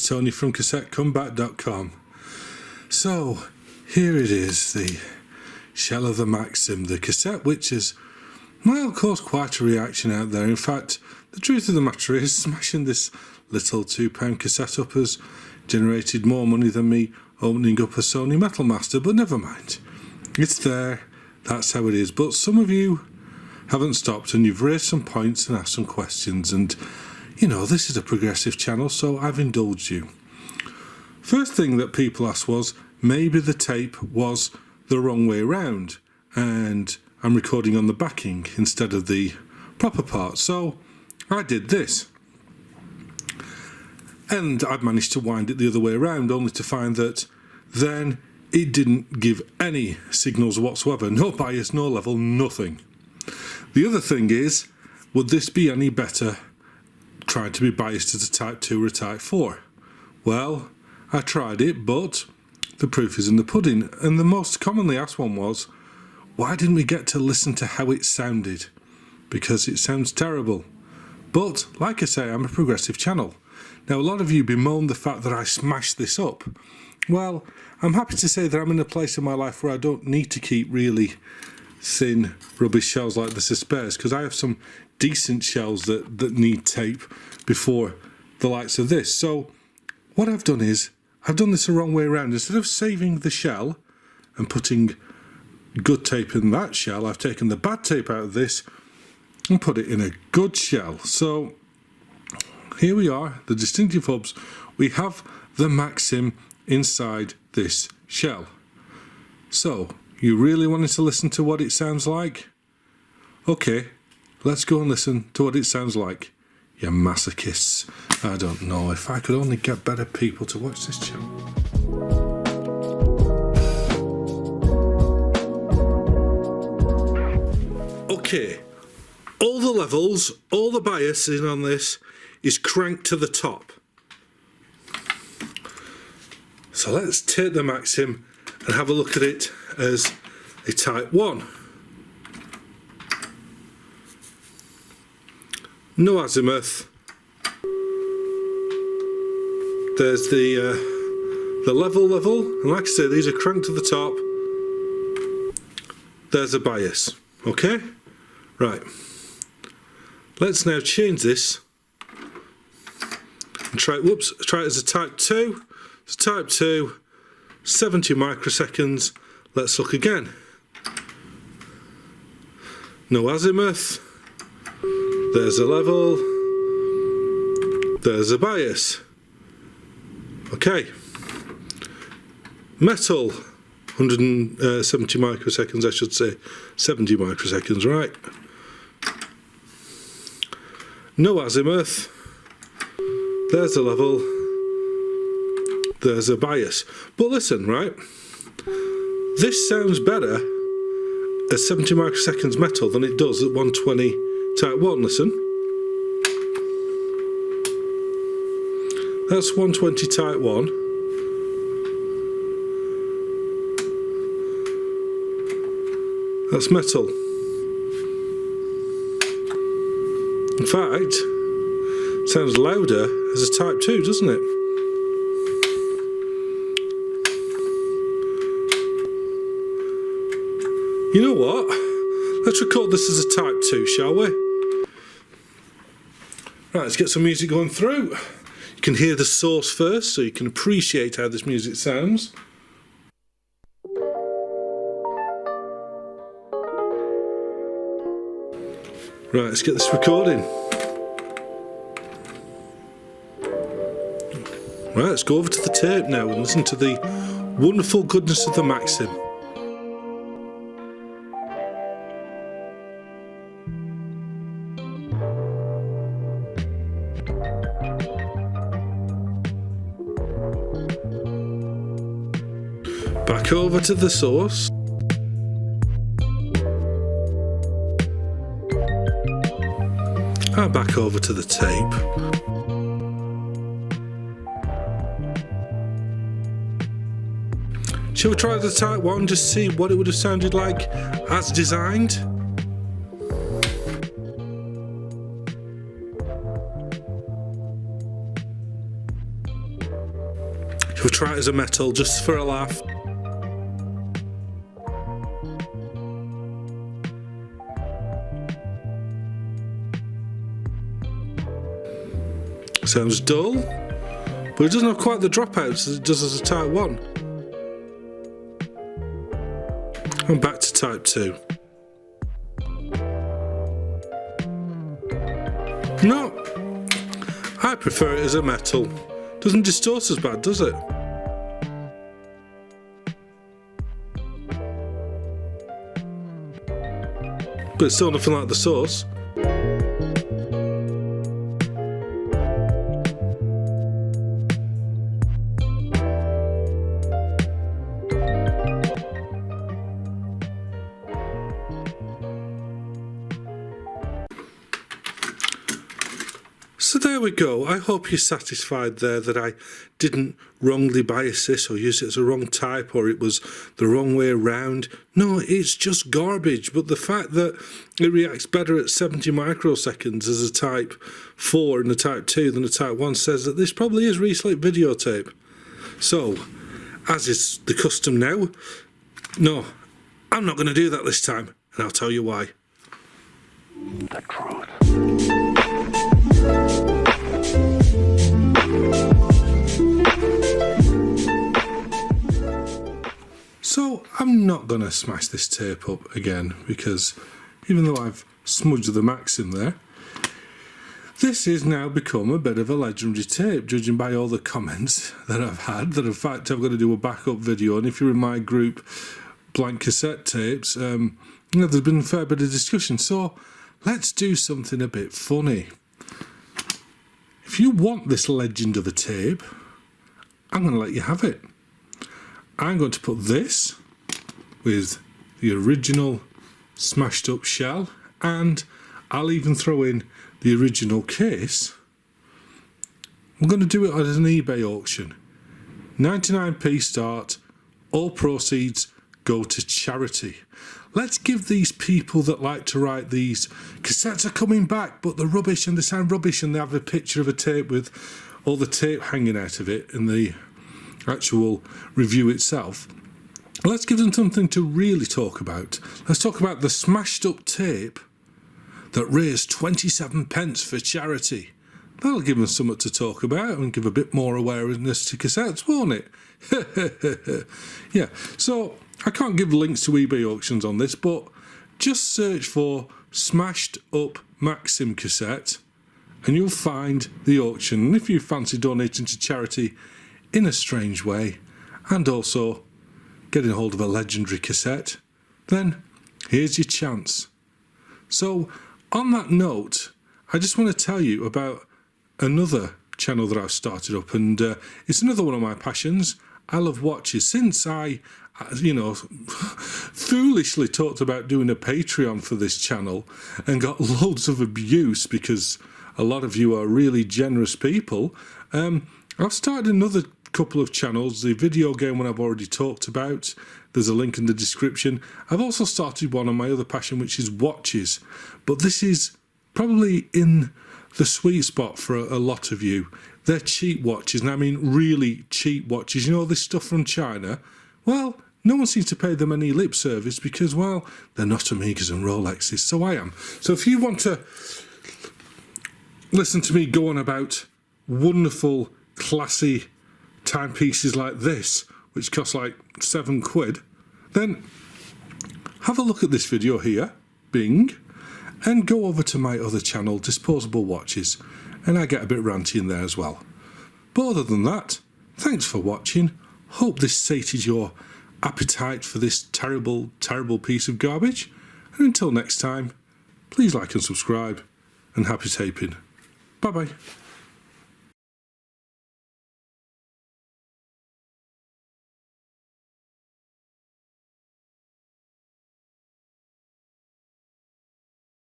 Tony from CassetteComeback.com. So, here it is, the shell of the Maxim, the cassette, which has, well, caused quite a reaction out there. In fact, the truth of the matter is, smashing this little £2 cassette up has generated more money than me opening up a Sony Metal Master, but never mind. It's there, that's how it is. But some of you haven't stopped and you've raised some points and asked some questions, and you know, this is a progressive channel, so I've indulged you. First thing that people asked was, maybe the tape was the wrong way round and I'm recording on the backing instead of the proper part. So I did this. And I've managed to wind it the other way around, only to find that then it didn't give any signals whatsoever. No bias, no level, nothing. The other thing is, would this be any better trying to be biased as a Type 2 or a Type 4? Well, I tried it, but the proof is in the pudding. And the most commonly asked one was, why didn't we get to listen to how it sounded? Because it sounds terrible. But, like I say, I'm a progressive channel. Now, a lot of you bemoan the fact that I smashed this up. Well, I'm happy to say that I'm in a place in my life where I don't need to keep really thin rubbish shells like this as spares, because I have some decent shells that need tape before the likes of this. So what I've done is, I've done this the wrong way around. Instead of saving the shell and putting good tape in that shell, I've taken the bad tape out of this and put it in a good shell. So here we are, the distinctive hubs. We have the Maxim inside this shell. So, you really wanted to listen to what it sounds like? Okay, let's go and listen to what it sounds like. You masochists. I don't know, if I could only get better people to watch this channel. Okay, all the levels, all the biasing on this is cranked to the top. So let's take the Maxim and have a look at it as a Type 1. No azimuth. There's the level, and like I say, these are cranked to the top. There's a bias. Okay? Right. Let's now change this and try it as a Type 2. It's Type 2, 70 microseconds. Let's look again. No azimuth. There's a level. There's a bias. Okay. Metal, 170 microseconds, I should say. 70 microseconds, right. No azimuth. There's a level. There's a bias. But listen, right? This sounds better at 70 microseconds metal than it does at 120 Type 1. Listen. That's 120 Type 1. That's metal. In fact, it sounds louder as a Type 2, doesn't it? You know what? Let's record this as a Type 2, shall we? Right, let's get some music going through. You can hear the source first, so you can appreciate how this music sounds. Right, let's get this recording. Right, let's go over to the tape now and listen to the wonderful goodness of the Maxim. Back over to the source. And back over to the tape. Shall we try the Type 1, just see what it would have sounded like as designed? try it as a metal just for a laugh. Sounds dull, but it doesn't have quite the dropouts as it does as a Type 1. And back to Type 2. No, I prefer it as a metal. Doesn't distort as bad, does it? But it's still nothing like the Source. So there we go. I hope you're satisfied there that I didn't wrongly bias this or use it as a wrong type or it was the wrong way around. No, it's just garbage. But the fact that it reacts better at 70 microseconds as a Type 4 and a Type 2 than a Type 1 says that this probably is reselect videotape. So, as is the custom now, no, I'm not going to do that this time. And I'll tell you why. The truth. So I'm not going to smash this tape up again because even though I've smudged the Maxim there, this has now become a bit of a legendary tape, judging by all the comments that I've had, that in fact I've got to do a backup video. And if you're in my group, Blank Cassette Tapes, there's been a fair bit of discussion. So let's do something a bit funny. If you want this legend of a tape, I'm going to let you have it. I'm going to put this with the original smashed up shell, and I'll even throw in the original case. I'm going to do it as an eBay auction. 99p start, all proceeds go to charity. Let's give these people that like to write these cassettes are coming back, but they're rubbish and they sound rubbish, and they have a picture of a tape with all the tape hanging out of it in the actual review itself. Let's give them something to really talk about. Let's talk about the smashed up tape that raised 27 pence for charity. That'll give them something to talk about and give a bit more awareness to cassettes, won't it? Yeah, so I can't give links to eBay auctions on this, but just search for smashed up Maxim cassette and you'll find the auction. And if you fancy donating to charity in a strange way and also getting hold of a legendary cassette, then here's your chance. So on that note, I just want to tell you about another channel that I've started up, and it's another one of my passions. I love watches. Since I foolishly talked about doing a Patreon for this channel and got loads of abuse because a lot of you are really generous people, I've started another couple of channels. The video game one I've already talked about. There's a link in the description. I've also started one on my other passion, which is watches. But this is probably in the sweet spot for a lot of you. They're cheap watches, and I mean really cheap watches. You know, this stuff from China? Well, no one seems to pay them any lip service because, well, they're not Omegas and Rolexes, so I am. So if you want to listen to me go on about wonderful, classy timepieces like this, which cost like £7, then have a look at this video here, Bing, and go over to my other channel, Disposable Watches, and I get a bit ranty in there as well. But other than that, thanks for watching. Hope this sated your appetite for this terrible, terrible piece of garbage. And until next time, please like and subscribe, and happy taping. Bye bye.